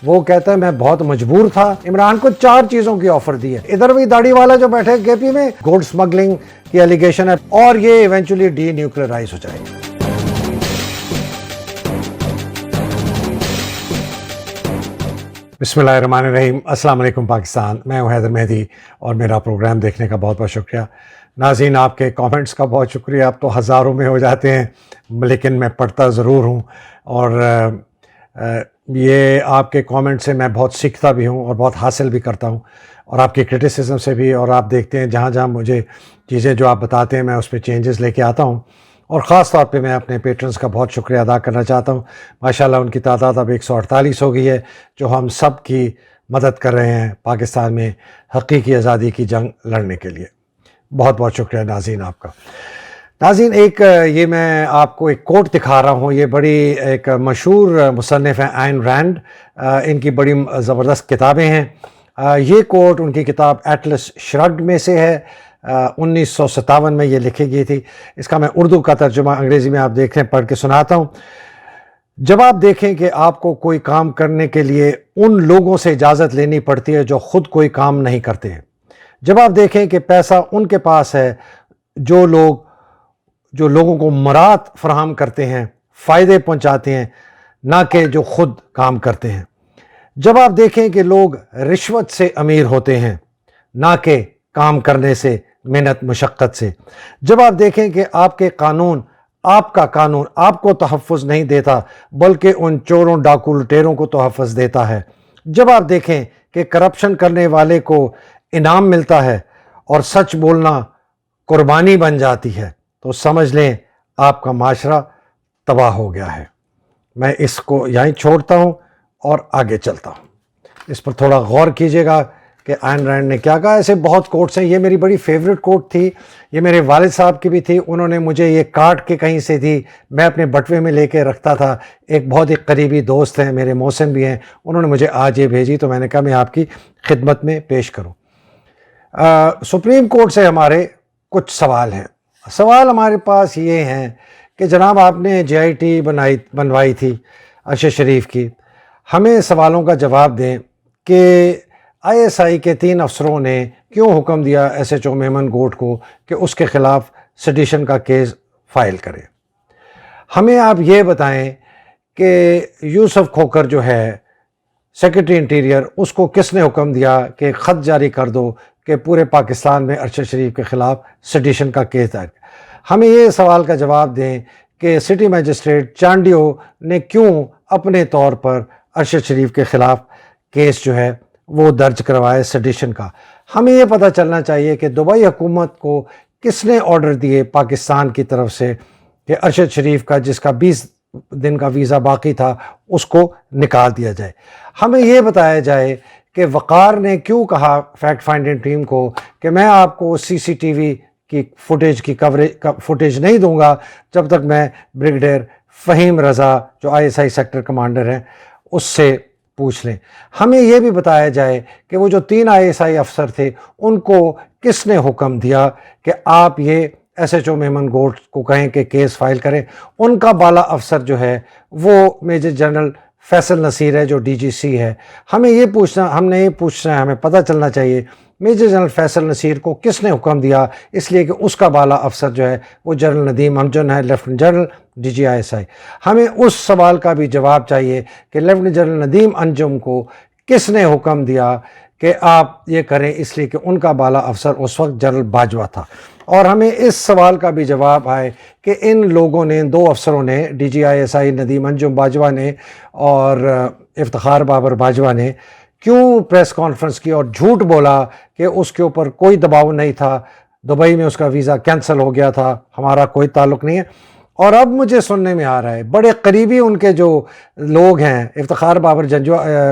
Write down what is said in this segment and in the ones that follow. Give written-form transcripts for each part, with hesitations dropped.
وہ کہتا ہے میں بہت مجبور تھا. عمران کو 4 چیزوں کی آفر دی ہے. ادھر بھی داڑھی والا جو بیٹھے کے پی میں گولڈ سمگلنگ کی ایلیگیشن ہے اور یہ ایونچولی ڈی نیوکلیئرائز ہو جائے گی. بسم اللہ الرحمن الرحیم. السلام علیکم پاکستان. میں ہوں حیدر مہدی اور میرا پروگرام دیکھنے کا بہت بہت شکریہ. ناظرین آپ کے کامنٹس کا بہت شکریہ. اب تو ہزاروں میں ہو جاتے ہیں لیکن میں پڑھتا ضرور ہوں اور یہ آپ کے کامنٹ سے میں بہت سیکھتا بھی ہوں اور بہت حاصل بھی کرتا ہوں اور آپ کی کرٹیسزم سے بھی. اور آپ دیکھتے ہیں جہاں جہاں مجھے چیزیں جو آپ بتاتے ہیں میں اس پہ چینجز لے کے آتا ہوں. اور خاص طور پہ میں اپنے پیٹرنز کا بہت شکریہ ادا کرنا چاہتا ہوں. ماشاءاللہ ان کی تعداد اب 148 ہو گئی ہے جو ہم سب کی مدد کر رہے ہیں پاکستان میں حقیقی آزادی کی جنگ لڑنے کے لیے. بہت بہت شکریہ ناظرین آپ کا. ناظرین یہ میں آپ کو ایک کوٹ دکھا رہا ہوں. یہ بڑی ایک مشہور مصنف ہیں آئن رینڈ. ان کی بڑی زبردست کتابیں ہیں. یہ کوٹ ان کی کتاب ایٹلس شرگڈ میں سے ہے. 1957 میں یہ لکھی گئی تھی. اس کا میں اردو کا ترجمہ انگریزی میں آپ دیکھیں پڑھ کے سناتا ہوں. جب آپ دیکھیں کہ آپ کو کوئی کام کرنے کے لیے ان لوگوں سے اجازت لینی پڑتی ہے جو خود کوئی کام نہیں کرتے ہیں. جب آپ دیکھیں کہ پیسہ ان کے پاس ہے جو لوگوں کو مراد فراہم کرتے ہیں، فائدے پہنچاتے ہیں، نہ کہ جو خود کام کرتے ہیں. جب آپ دیکھیں کہ لوگ رشوت سے امیر ہوتے ہیں نہ کہ کام کرنے سے، محنت مشقت سے. جب آپ دیکھیں کہ آپ کا قانون آپ کو تحفظ نہیں دیتا بلکہ ان چوروں ڈاکو لٹیروں کو تحفظ دیتا ہے. جب آپ دیکھیں کہ کرپشن کرنے والے کو انعام ملتا ہے اور سچ بولنا قربانی بن جاتی ہے تو سمجھ لیں آپ کا معاشرہ تباہ ہو گیا ہے. میں اس کو یہیں چھوڑتا ہوں اور آگے چلتا ہوں. اس پر تھوڑا غور کیجیے گا کہ آئن رینڈ نے کیا کہا. ایسے بہت کوٹس ہیں. یہ میری بڑی فیوریٹ کوٹ تھی. یہ میرے والد صاحب کی بھی تھی. انہوں نے مجھے یہ کاٹ کے کہیں سے دی. میں اپنے بٹوے میں لے کے رکھتا تھا. ایک بہت ہی قریبی دوست ہیں میرے، محسن بھی ہیں، انہوں نے مجھے آج یہ بھیجی تو میں نے کہا میں آپ کی خدمت میں پیش کروں. سپریم کورٹ سے ہمارے کچھ سوال ہیں. سوال ہمارے پاس یہ ہیں کہ جناب آپ نے جے آئی ٹی بنوائی تھی ارشد شریف کی. ہمیں سوالوں کا جواب دیں کہ آئی ایس آئی کے 3 افسروں نے کیوں حکم دیا S H O Memon Goth کو کہ اس کے خلاف سیڈیشن کا کیس فائل کرے. ہمیں آپ یہ بتائیں کہ یوسف کھوکھر جو ہے سیکرٹری انٹیریئر، اس کو کس نے حکم دیا کہ خط جاری کر دو کہ پورے پاکستان میں ارشد شریف کے خلاف سیڈیشن کا کیس دائر. ہمیں یہ سوال کا جواب دیں کہ سٹی میجسٹریٹ چانڈیو نے کیوں اپنے طور پر ارشد شریف کے خلاف کیس جو ہے وہ درج کروائے سیڈیشن کا. ہمیں یہ پتہ چلنا چاہیے کہ دبئی حکومت کو کس نے آرڈر دیے پاکستان کی طرف سے کہ ارشد شریف کا جس کا 20 دن کا ویزا باقی تھا اس کو نکال دیا جائے. ہمیں یہ بتایا جائے کہ وقار نے کیوں کہا فیکٹ فائنڈنگ ٹیم کو کہ میں آپ کو سی سی ٹی وی کی فوٹیج نہیں دوں گا جب تک میں بریگیڈیئر فہیم رضا جو آئی ایس آئی سیکٹر کمانڈر ہیں اس سے پوچھ لیں. ہمیں یہ بھی بتایا جائے کہ وہ جو 3 آئی ایس آئی افسر تھے ان کو کس نے حکم دیا کہ آپ یہ S H O Memon Goth کو کہیں کہ کیس فائل کریں. ان کا بالا افسر جو ہے وہ میجر جنرل فیصل نصیر ہے جو ڈی جی سی ہے. ہمیں یہ پوچھنا ہے، ہمیں پتہ چلنا چاہیے میجر جنرل فیصل نصیر کو کس نے حکم دیا، اس لیے کہ اس کا بالا افسر جو ہے وہ جنرل ندیم انجم ہے، lieutenant general D G I S I. ہمیں اس سوال کا بھی جواب چاہیے کہ لیفٹننٹ جنرل ندیم انجم کو کس نے حکم دیا کہ آپ یہ کریں، اس لیے کہ ان کا بالا افسر اس وقت جنرل باجوہ تھا. اور ہمیں اس سوال کا بھی جواب آئے کہ ان لوگوں نے 2 افسروں نے، D G I S I Nadeem Anjum Bajwa نے اور افتخار بابر باجوہ نے کیوں پریس کانفرنس کی اور جھوٹ بولا کہ اس کے اوپر کوئی دباؤ نہیں تھا، دبئی میں اس کا ویزا کینسل ہو گیا تھا، ہمارا کوئی تعلق نہیں ہے. اور اب مجھے سننے میں آ رہا ہے بڑے قریبی ان کے جو لوگ ہیں افتخار بابر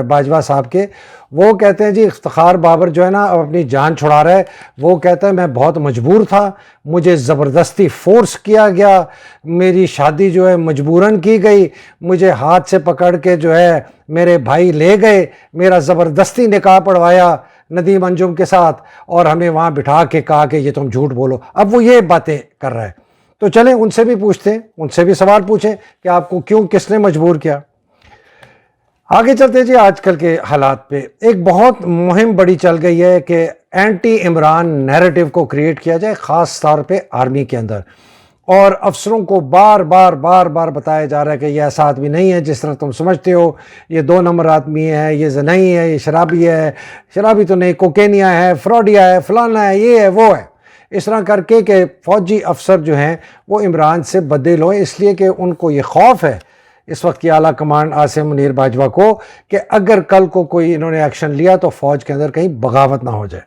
باجوہ صاحب کے، وہ کہتے ہیں جی افتخار بابر جو ہے نا اب اپنی جان چھڑا رہا ہے. وہ کہتا ہے میں بہت مجبور تھا، مجھے زبردستی فورس کیا گیا، میری شادی جو ہے مجبوراً کی گئی، مجھے ہاتھ سے پکڑ کے جو ہے میرے بھائی لے گئے، میرا زبردستی نکاح پڑھوایا ندیم انجم کے ساتھ اور ہمیں وہاں بٹھا کے کہا کہ یہ تم جھوٹ بولو. اب وہ یہ باتیں کر رہا ہے. تو چلیں ان سے بھی پوچھتے ہیں، ان سے بھی سوال پوچھیں کہ آپ کو کس نے مجبور کیا. آگے چلتے ہیں جی آج کل کے حالات پہ. ایک بہت مہم بڑی چل گئی ہے کہ اینٹی عمران نیریٹو کو کریٹ کیا جائے، خاص طور پہ آرمی کے اندر، اور افسروں کو بار بار بتایا جا رہا ہے کہ یہ ایسا آدمی نہیں ہے جس طرح تم سمجھتے ہو، یہ 2 نمبر آدمی ہے، یہ زنئی ہے، یہ شرابی ہے، شرابی تو نہیں، کوکینیا ہے، فراڈیا ہے، فلانا ہے، یہ ہے، وہ ہے. اس طرح کر کے کہ فوجی افسر جو ہیں وہ عمران سے بدل ہوئے، اس لیے کہ ان کو یہ خوف ہے اس وقت کی اعلیٰ کمانڈ عاصم منیر باجوہ کو کہ اگر کل کو کوئی انہوں نے ایکشن لیا تو فوج کے اندر کہیں بغاوت نہ ہو جائے.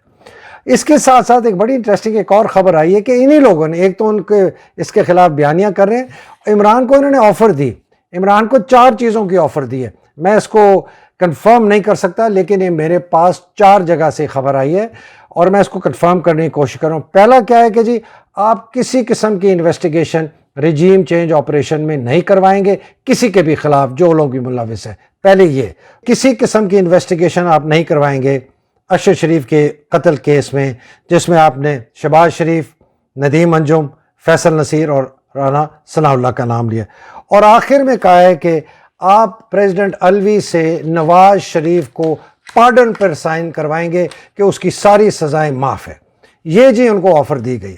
اس کے ساتھ ساتھ ایک بڑی انٹرسٹنگ ایک اور خبر آئی ہے کہ انہی لوگوں نے، ایک تو ان کے اس کے خلاف بیانیاں کر رہے ہیں، عمران کو انہوں نے آفر دی، عمران کو 4 چیزوں کی آفر دی ہے. میں اس کو کنفرم نہیں کر سکتا لیکن یہ میرے پاس 4 جگہ سے خبر آئی ہے اور میں اس کو کنفرم کرنے کی کوشش کر رہا ہوں. پہلا کیا ہے کہ جی آپ کسی قسم کی انویسٹیگیشن رجیم چینج آپریشن میں نہیں کروائیں گے کسی کے بھی خلاف جو لوگ بھی ملوث ہیں. پہلے یہ کسی قسم کی انویسٹیگیشن آپ نہیں کروائیں گے ارشد شریف کے قتل کیس میں، جس میں آپ نے شہباز شریف، ندیم انجم، فیصل نصیر اور رانا ثناء اللہ کا نام لیا. اور آخر میں کہا ہے کہ آپ پریزیڈنٹ الوی سے نواز شریف کو پارڈن پر سائن کروائیں گے کہ اس کی ساری سزائیں معاف ہے. یہ جی ان کو آفر دی گئی.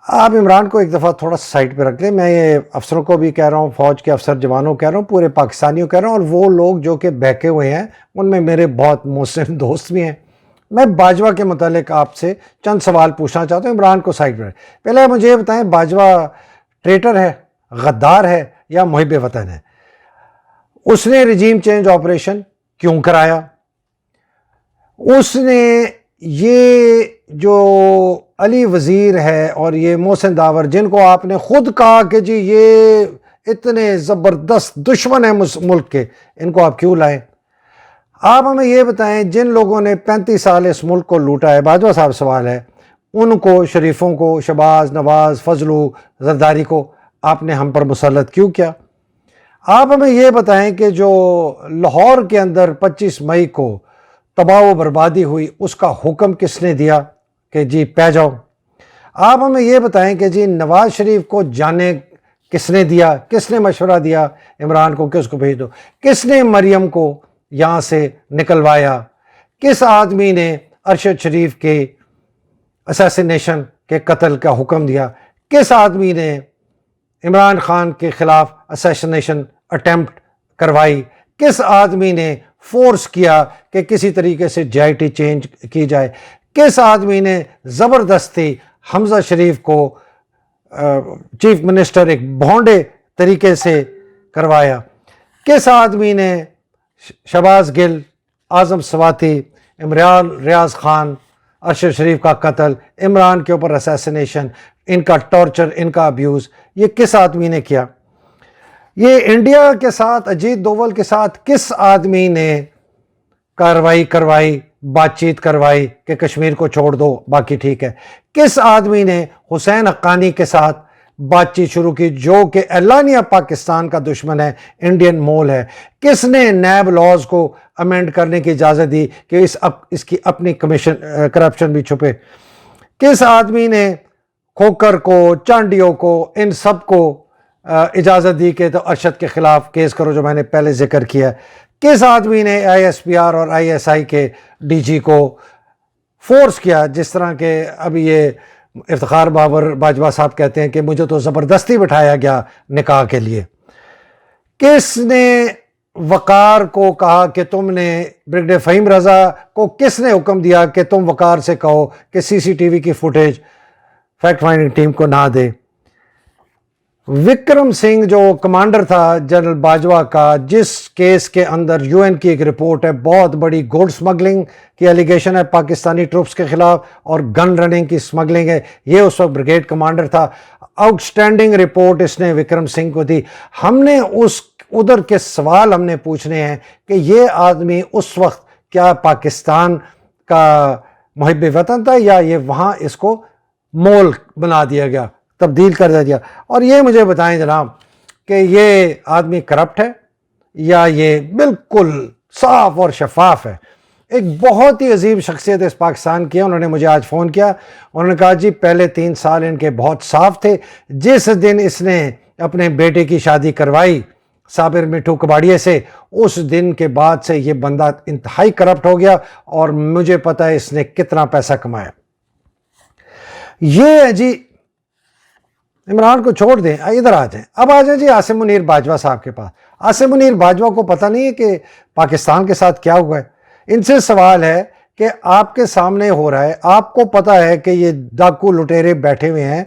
آپ عمران کو ایک دفعہ تھوڑا سائٹ پہ رکھ لیں. میں یہ افسروں کو بھی کہہ رہا ہوں، فوج کے افسر جوانوں کہہ رہا ہوں، پورے پاکستانیوں کہہ رہا ہوں، اور وہ لوگ جو کہ بہکے ہوئے ہیں ان میں میرے بہت مسلم دوست بھی ہیں. میں باجوہ کے متعلق آپ سے چند سوال پوچھنا چاہتا ہوں. عمران کو سائٹ پہ رکھ. پہلے مجھے یہ بتائیں، باجوہ ٹریٹر ہے، غدار ہے یا محب وطن ہے؟ اس نے رجیم چینج آپریشن کیوں کرایا؟ اس نے یہ جو علی وزیر ہے اور یہ محسن داور جن کو آپ نے خود کہا کہ جی یہ اتنے زبردست دشمن ہیں ملک کے، ان کو آپ کیوں لائے؟ آپ ہمیں یہ بتائیں جن لوگوں نے 35 سال اس ملک کو لوٹا ہے، باجوہ صاحب سوال ہے، ان کو، شریفوں کو، شہباز، نواز، فضلو، زرداری کو آپ نے ہم پر مسلط کیوں کیا؟ آپ ہمیں یہ بتائیں کہ جو لاہور کے اندر 25 مئی کو تباہ و بربادی ہوئی اس کا حکم کس نے دیا کہ جی پہ جاؤ؟ آپ ہمیں یہ بتائیں کہ جی نواز شریف کو جانے کس نے دیا، کس نے مشورہ دیا عمران کو کہ اس کو بھیج دو؟ کس نے مریم کو یہاں سے نکلوایا؟ کس آدمی نے ارشد شریف کے اسیسینیشن کے قتل کا حکم دیا؟ کس آدمی نے عمران خان کے خلاف اسیسینیشن اٹیمپٹ کروائی؟ کس آدمی نے فورس کیا کہ کسی طریقے سے جے آئی ٹی چینج کی جائے؟ کس آدمی نے زبردستی حمزہ شریف کو چیف منسٹر ایک بھونڈے طریقے سے کروایا؟ کس آدمی نے شہباز گل، اعظم سواتی، عمران ریاض خان، ارشد شریف کا قتل، عمران کے اوپر اسیسینیشن، ان کا ٹارچر، ان کا ابیوز، یہ کس آدمی نے کیا؟ یہ انڈیا کے ساتھ، اجیت دوول کے ساتھ کس آدمی نے کارروائی کروائی، بات چیت کروائی کہ کشمیر کو چھوڑ دو باقی ٹھیک ہے؟ کس آدمی نے حسین حقانی کے ساتھ بات چیت شروع کی جو کہ اعلانیہ پاکستان کا دشمن ہے، انڈین مول ہے؟ کس نے نیب لاز کو امینڈ کرنے کی اجازت دی کہ اس کی اپنی کرپشن بھی چھپے؟ کس آدمی نے کھوکر کو، چانڈیوں کو، ان سب کو اجازت دی کہ تو ارشد کے خلاف کیس کرو جو میں نے پہلے ذکر کیا؟ کس آدمی نے آئی ایس پی آر اور آئی ایس آئی کے ڈی جی کو فورس کیا؟ جس طرح کہ ابھی یہ افتخار بابر باجوہ صاحب کہتے ہیں کہ مجھے تو زبردستی بٹھایا گیا نکاح کے لیے. کس نے وقار کو کہا کہ تم نے، بریگیڈیئر فہیم رضا کو کس نے حکم دیا کہ تم وقار سے کہو کہ سی سی ٹی وی کی فوٹیج فیکٹ فائنڈنگ ٹیم کو نہ دے؟ وکرم سنگھ جو کمانڈر تھا جنرل باجوہ کا، جس کیس کے اندر یو این کی ایک رپورٹ ہے، بہت بڑی گوڈ سمگلنگ کی ایلیگیشن ہے پاکستانی ٹروپس کے خلاف اور گن رننگ کی سمگلنگ ہے، یہ اس وقت بریگیڈ کمانڈر تھا. آؤٹ سٹینڈنگ رپورٹ اس نے وکرم سنگھ کو دی. ہم نے ادھر کے سوال ہم نے پوچھنے ہیں کہ یہ آدمی اس وقت کیا پاکستان کا محب وطن تھا یا یہ وہاں اس کو مول بنا دیا گیا، تبدیل کر دیا؟ اور یہ مجھے بتائیں جناب کہ یہ آدمی کرپٹ ہے یا یہ بالکل صاف اور شفاف ہے؟ ایک بہت ہی عظیم شخصیت اس پاکستان کی ہے، انہوں نے مجھے آج فون کیا، انہوں نے کہا جی پہلے 3 سال ان کے بہت صاف تھے، جس دن اس نے اپنے بیٹے کی شادی کروائی صابر مٹھو کباڑیے سے، اس دن کے بعد سے یہ بندہ انتہائی کرپٹ ہو گیا، اور مجھے پتہ ہے اس نے کتنا پیسہ کمایا۔ یہ ہے جی، عمران کو چھوڑ دیں، ادھر آ جائیں، اب آ جائیں جی عاصم منیر باجوہ صاحب کے پاس۔ عاصم منیر باجوہ کو پتہ نہیں ہے کہ پاکستان کے ساتھ کیا ہوا ہے؟ ان سے سوال ہے کہ آپ کے سامنے ہو رہا ہے، آپ کو پتہ ہے کہ یہ ڈاکو لٹیرے بیٹھے ہوئے ہیں،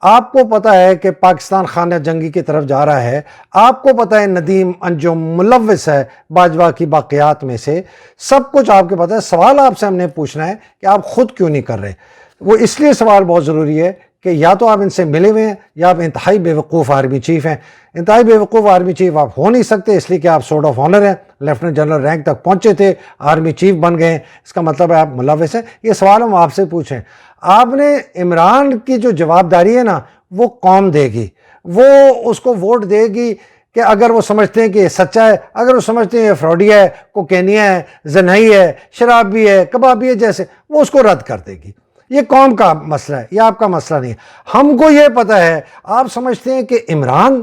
آپ کو پتہ ہے کہ پاکستان خانہ جنگی کی طرف جا رہا ہے، آپ کو پتہ ہے ندیم انجم ملوث ہے باجوہ کی باقیات میں سے، سب کچھ آپ کے پتہ ہے۔ سوال آپ سے ہم نے پوچھنا ہے کہ آپ خود کیوں نہیں کر رہے؟ وہ اس لیے سوال بہت ضروری ہے کہ یا تو آپ ان سے ملے ہوئے ہیں یا آپ انتہائی بیوقوف آرمی چیف ہیں۔ انتہائی بیوقوف آرمی چیف آپ ہو نہیں سکتے، اس لیے کہ آپ سورڈ آف آنر ہیں، لیفٹننٹ جنرل رینک تک پہنچے تھے، آرمی چیف بن گئے ہیں، اس کا مطلب ہے آپ ملوث ہیں۔ یہ سوال ہم آپ سے پوچھیں۔ آپ نے عمران کی جو جواب داری ہے نا، وہ قوم دے گی، وہ اس کو ووٹ دے گی کہ اگر وہ سمجھتے ہیں کہ یہ سچا ہے، اگر وہ سمجھتے ہیں یہ فراڈیا ہے، کوکینیا ہے، زنائی ہے، شرابی ہے، کبابی ہے جیسے، وہ اس کو رد کر دے گی۔ یہ قوم کا مسئلہ ہے، یہ آپ کا مسئلہ نہیں ہے۔ ہم کو یہ پتہ ہے، آپ سمجھتے ہیں کہ عمران،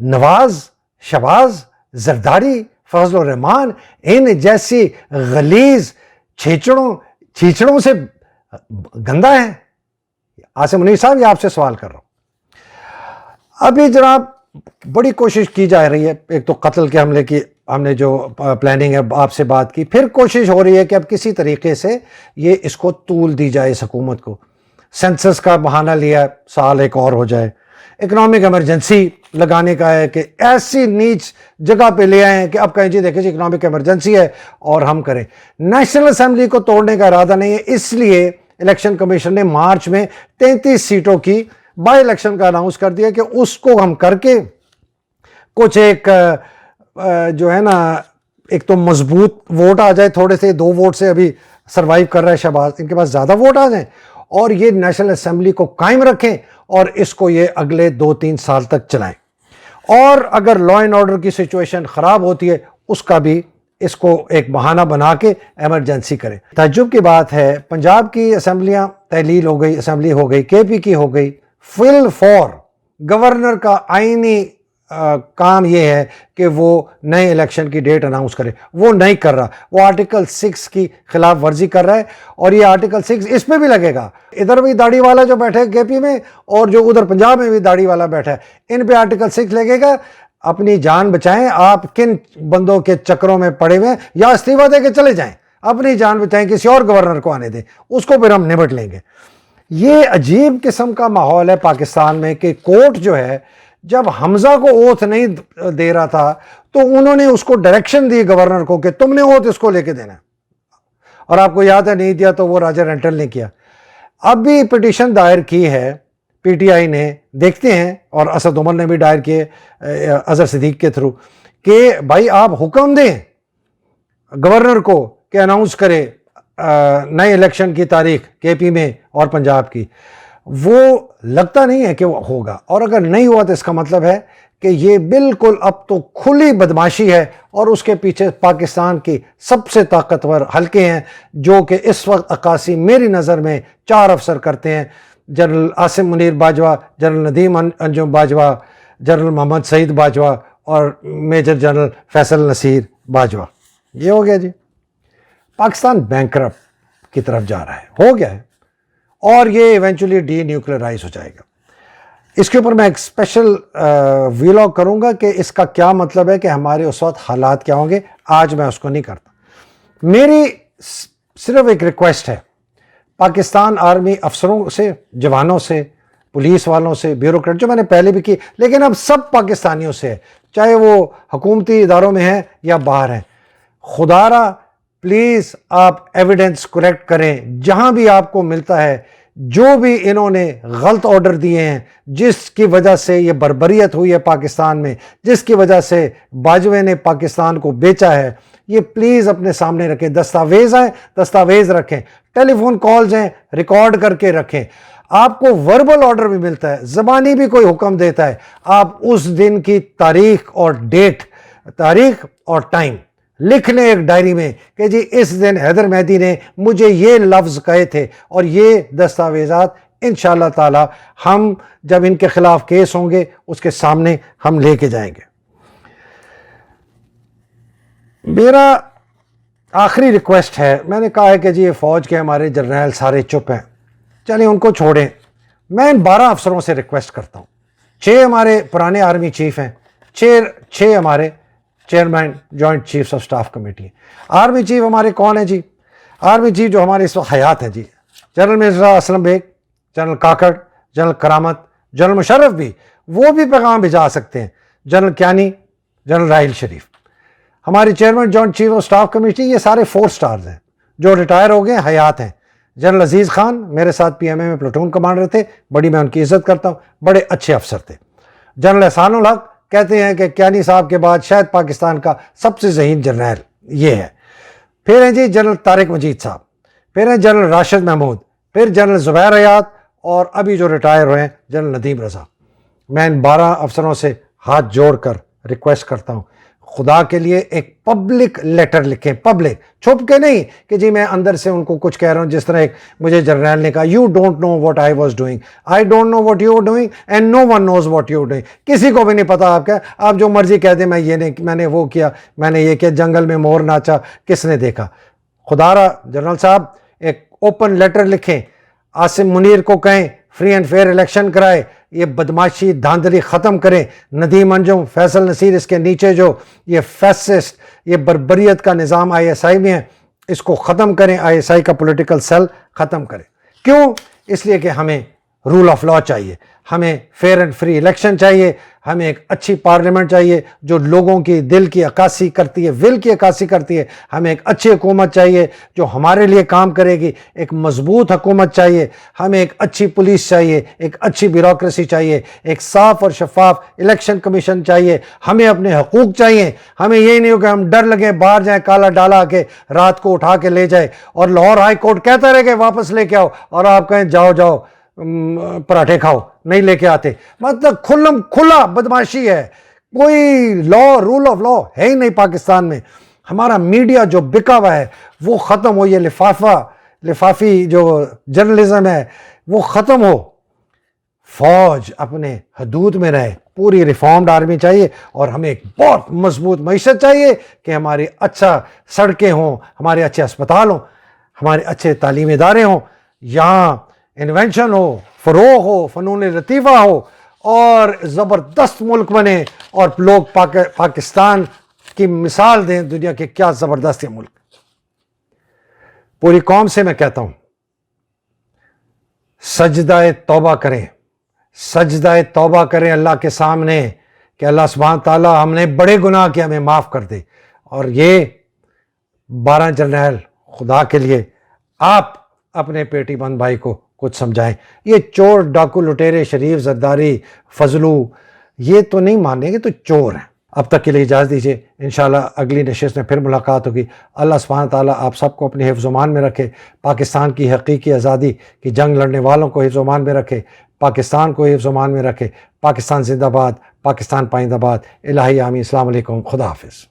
نواز، شہباز، زرداری، فضل الرحمان، ان جیسی غلیظ چھیچڑوں سے گندا ہے؟ عاصم منیر صاحب، یہ آپ سے سوال کر رہا ہوں۔ ابھی جناب بڑی کوشش کی جا رہی ہے، ایک تو قتل کے حملے کی ہم نے جو پلاننگ ہے آپ سے بات کی، پھر کوشش ہو رہی ہے کہ اب کسی طریقے سے یہ اس کو طول دی جائے، اس حکومت کو۔ سینسس کا بہانہ لیا، سال ایک اور ہو جائے، اکنامک ایمرجنسی لگانے کا ہے کہ ایسی نیچ جگہ پہ لے آئیں کہ اب کہیں جی دیکھیں جی اکنامک ایمرجنسی ہے اور ہم کریں۔ نیشنل اسمبلی کو توڑنے کا ارادہ نہیں ہے، اس لیے الیکشن کمیشن نے مارچ میں 33 سیٹوں کی بائی الیکشن کا اناؤنس کر دیا کہ اس کو ہم کر کے کچھ ایک جو ہے نا، ایک تو مضبوط ووٹ آ جائے، تھوڑے سے 2 ووٹ سے ابھی سروائیو کر رہا ہے شہباز، ان کے پاس زیادہ ووٹ آ جائیں اور یہ نیشنل اسمبلی کو قائم رکھیں اور اس کو یہ اگلے 2-3 سال تک چلائیں۔ اور اگر لا اینڈ آرڈر کی سچویشن خراب ہوتی ہے، اس کا بھی اس کو ایک بہانہ بنا کے ایمرجنسی کریں۔ تعجب کی بات ہے، پنجاب کی اسمبلیاں تحلیل ہو گئی، اسمبلی ہو گئی، کے پی کی ہو گئی، فل فور گورنر کا آئینی کام یہ ہے کہ وہ نئے الیکشن کی ڈیٹ اناؤنس کرے، وہ نہیں کر رہا، وہ آرٹیکل 6 کی خلاف ورزی کر رہا ہے، اور یہ آرٹیکل 6 اس پہ بھی لگے گا۔ ادھر بھی داڑھی والا جو بیٹھے کے پی میں، اور جو ادھر پنجاب میں بھی داڑھی والا بیٹھا ہے، ان پہ آرٹیکل 6 لگے گا۔ اپنی جان بچائیں، آپ کن بندوں کے چکروں میں پڑے ہوئے ہیں، یا استعفیٰ دے کے چلے جائیں، اپنی جان بچائیں، کسی اور گورنر کو آنے دیں، اس کو پھر ہم نمٹ لیں گے۔ یہ عجیب قسم کا ماحول ہے پاکستان میں کہ کورٹ جو ہے، جب حمزہ کو اوتھ نہیں دے رہا تھا تو انہوں نے اس کو ڈائریکشن دی گورنر کو کہ تم نے اوتھ اس کو لے کے دینا ہے، اور آپ کو یاد ہے نہیں دیا تو وہ راجہ رینٹل نے کیا۔ اب بھی پٹیشن دائر کی ہے پی ٹی آئی نے، دیکھتے ہیں، اور اسد عمر نے بھی دائر کیے اظہر صدیق کے تھرو، کہ بھائی آپ حکم دیں گورنر کو کہ اناؤنس کرے نئے الیکشن کی تاریخ کے پی میں اور پنجاب کی۔ وہ لگتا نہیں ہے کہ وہ ہوگا، اور اگر نہیں ہوا تو اس کا مطلب ہے کہ یہ بالکل اب تو کھلی بدماشی ہے، اور اس کے پیچھے پاکستان کی سب سے طاقتور حلقے ہیں جو کہ اس وقت عکاسی میری نظر میں 4 افسر کرتے ہیں: general Asim Munir Bajwa, general Nadeem Anjum Bajwa, general محمد سعید باجوہ، اور میجر جنرل فیصل نصیر باجوہ۔ یہ ہو گیا جی، پاکستان بینکرپٹ کی طرف جا رہا ہے، ہو گیا ہے، اور یہ ایونچولی ڈی نیوکلیئرائز ہو جائے گا۔ اس کے اوپر میں ایک اسپیشل ویلاگ کروں گا کہ اس کا کیا مطلب ہے، کہ ہمارے اس وقت حالات کیا ہوں گے۔ آج میں اس کو نہیں کرتا۔ میری صرف ایک ریکویسٹ ہے پاکستان آرمی افسروں سے، جوانوں سے، پولیس والوں سے، بیوروکریٹ، جو میں نے پہلے بھی کی، لیکن اب سب پاکستانیوں سے ہے، چاہے وہ حکومتی اداروں میں ہیں یا باہر ہیں، خدا را پلیز آپ ایویڈنس کریکٹ کریں، جہاں بھی آپ کو ملتا ہے۔ جو بھی انہوں نے غلط آرڈر دیے ہیں، جس کی وجہ سے یہ بربریت ہوئی ہے پاکستان میں، جس کی وجہ سے باجوے نے پاکستان کو بیچا ہے، یہ پلیز اپنے سامنے رکھیں۔ دستاویز ہیں، دستاویز رکھیں، ٹیلی فون کالز ہیں، ریکارڈ کر کے رکھیں۔ آپ کو وربل آرڈر بھی ملتا ہے، زبانی بھی کوئی حکم دیتا ہے، آپ اس دن کی تاریخ اور ڈیٹ، تاریخ اور ٹائم لکھ لیں ایک ڈائری میں کہ جی اس دن حیدر مہدی نے مجھے یہ لفظ کہے تھے، اور یہ دستاویزات انشاءاللہ تعالی ہم جب ان کے خلاف کیس ہوں گے اس کے سامنے ہم لے کے جائیں گے۔ میرا آخری ریکویسٹ ہے، میں نے کہا ہے کہ جی یہ فوج کے ہمارے جرنیل سارے چپ ہیں، چلیں ان کو چھوڑیں. میں ان 12 افسروں سے ریکویسٹ کرتا ہوں. 6 ہمارے پرانے آرمی چیف ہیں، 6 ہمارے chairman joint chiefs of staff committee ہیں. آرمی چیف ہمارے کون ہیں جی؟ آرمی چیف جو ہمارے اس وقت حیات ہیں جی، general Mirza Aslam Baig, general Kakar, general Karamat, general Musharraf بھی، وہ بھی پیغام بھجا سکتے ہیں، جنرل کیانی، جنرل راحیل شریف. ہمارے chairman joint chief of staff committee یہ سارے 4 سٹارز ہیں جو ریٹائر ہو گئے ہیں، حیات ہیں. جنرل عزیز خان میرے ساتھ پی ایم اے میں پلٹون کمانڈر تھے، بڑی میں ان کی عزت کرتا ہوں، بڑے اچھے افسر تھے. جنرل احسان الحق کہتے ہیں کہ کیانی صاحب کے بعد شاید پاکستان کا سب سے ذہین جرنیل یہ ہے. پھر ہیں جی جنرل طارق مجید صاحب، پھر ہیں جنرل راشد محمود، پھر جنرل زبیر حیات، اور ابھی جو ریٹائر ہوئے ہیں جنرل ندیم رضا. میں ان 12 افسروں سے ہاتھ جوڑ کر ریکویسٹ کرتا ہوں، خدا کے لیے ایک پبلک لیٹر لکھیں، پبلک، چھپ کے نہیں کہ جی میں اندر سے ان کو کچھ کہہ رہا ہوں. جس طرح ایک مجھے جرنیل نے کہا، you don't know what I was doing, I don't know what you are doing and no one knows what you are doing. کسی کو بھی نہیں پتا آپ کا، آپ جو مرضی کہہ دیں، میں یہ نہیں، میں نے وہ کیا، میں نے یہ کیا، جنگل میں مور ناچا، کس نے دیکھا. خدا را جنرل صاحب ایک اوپن لیٹر لکھیں، عاصم منیر کو کہیں فری اینڈ فیئر الیکشن کرائے، یہ بدماشی دھاندلی ختم کریں. ندیم انجم، فیصل نصیر، اس کے نیچے جو یہ فیسسٹ، یہ بربریت کا نظام آئی ایس آئی میں ہے، اس کو ختم کریں. آئی ایس آئی کا پولیٹیکل سیل ختم کریں. کیوں؟ اس لیے کہ ہمیں رول آف لا چاہیے، ہمیں فیئر اینڈ فری الیکشن چاہیے، ہمیں ایک اچھی پارلیمنٹ چاہیے جو لوگوں کی دل کی عکاسی کرتی ہے، ول کی عکاسی کرتی ہے. ہمیں ایک اچھی حکومت چاہیے جو ہمارے لیے کام کرے گی، ایک مضبوط حکومت چاہیے. ہمیں ایک اچھی پولیس چاہیے، ایک اچھی بیوروکریسی چاہیے، ایک صاف اور شفاف الیکشن کمیشن چاہیے. ہمیں اپنے حقوق چاہیے. ہمیں یہی نہیں ہو کہ ہم ڈر لگیں باہر جائیں، کالا ڈالا کے رات کو اٹھا کے لے جائے، اور لاہور ہائی کورٹ کہتا رہے کہ واپس لے کے آؤ، اور آپ کہیں جاؤ جاؤ پراٹھے کھاؤ، نہیں لے کے آتے. مطلب کھلا بدماشی ہے. کوئی لا، رول آف لا ہے ہی نہیں پاکستان میں. ہمارا میڈیا جو بکا ہوا ہے وہ ختم ہو، یہ لفافی جو جرنلزم ہے وہ ختم ہو. فوج اپنے حدود میں رہے، پوری ریفارمڈ آرمی چاہیے، اور ہمیں ایک بہت مضبوط معیشت چاہیے کہ ہماری اچھا سڑکیں ہوں، ہمارے اچھے اسپتال ہوں، ہمارے اچھے تعلیمی ادارے ہوں، یہاں انوینشن ہو، فروغ ہو، فنون لطیفہ ہو، اور زبردست ملک بنے، اور لوگ پاکستان کی مثال دیں دنیا کے کیا زبردست ہے ملک. پوری قوم سے میں کہتا ہوں، سجدہ توبہ کریں، سجدہ توبہ کریں اللہ کے سامنے کہ اللہ سبحانہ تعالیٰ ہم نے بڑے گناہ کیا، ہمیں معاف کر دے. اور یہ 12 جرنیل، خدا کے لیے آپ اپنے پیٹی بند بھائی کو کچھ سمجھائیں. یہ چور، ڈاکو، لٹیرے، شریف، زرداری، فضلو، یہ تو نہیں مانیں گے تو چور ہیں. اب تک کے لیے اجازت دیجیے، انشاءاللہ اگلی نشست میں پھر ملاقات ہوگی. اللہ سبحانہ تعالیٰ آپ سب کو اپنے حفظ و امان میں رکھے، پاکستان کی حقیقی آزادی کی جنگ لڑنے والوں کو حفظ و امان میں رکھے، پاکستان کو حفظ و امان میں رکھے. پاکستان زندہ باد، پاکستان پائندہ باد. الہی آمین. السلام علیکم، خدا حافظ.